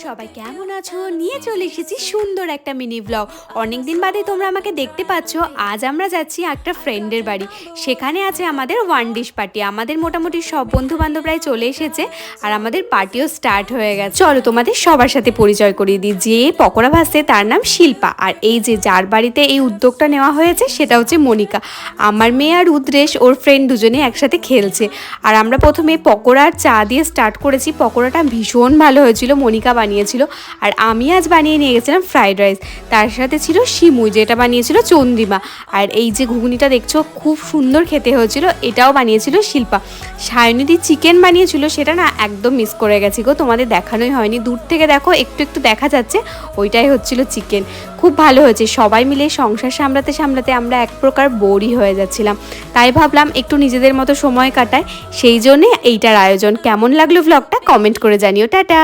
সবাই কেমন আছো? নিয়ে চলে এসেছি সুন্দর একটা মিনি ব্লগ। অনেকদিন বাদে তোমরা আমাকে দেখতে পাচ্ছ। আজ আমরা যাচ্ছি একটা ফ্রেন্ডের বাড়ি। সেখানে আছে আমাদের ওয়ান ডিশ পার্টি। আমাদের মোটামুটি সব বন্ধু বান্ধবরাই চলে এসেছে আর আমাদের পার্টিও স্টার্ট হয়ে গেছে। চলো তোমাদের সবার সাথে পরিচয় করিয়ে দিই। যে পকোড়া ভাজছে তার নাম শিল্পা, আর এই যে যার বাড়িতে এই উদ্যোগটা নেওয়া হয়েছে সেটা হচ্ছে মনিকা। আমার মেয়ে আর উদ্রেশ ওর ফ্রেন্ড দুজনে একসাথে খেলছে। আর আমরা প্রথমে পকোড়া আর চা দিয়ে স্টার্ট করেছি। পকোড়াটা ভীষণ ভালো হয়েছিল, মনিকা বানিয়েছিল। আর আমি আজ বানিয়ে নিয়ে গেছিলাম ফ্রাইড রাইস, তার সাথে ছিল শিমুই যেটা বানিয়েছিল চন্দ্রিমা। আর এই যে ঘুগনিটা দেখছো খুব সুন্দর খেতে হয়েছিল, এটাও বানিয়েছিল শিল্পা। সায়নিধি চিকেন বানিয়েছিল, সেটা না একদম মিস করে গেছি গো, তোমাদের দেখানোই হয়নি। দূর থেকে দেখো একটু একটু দেখা যাচ্ছে, ওইটাই হচ্ছিল চিকেন। খুব ভালো হয়েছে। সবাই মিলে সংসার সামলাতে সামলাতে আমরা এক প্রকার বোরই হয়ে যাচ্ছিলাম, তাই ভাবলাম একটু নিজেদের মতো সময় কাটায়, সেই জন্যে এইটার আয়োজন। কেমন লাগলো ব্লগটা কমেন্ট করে জানিও। টাটা।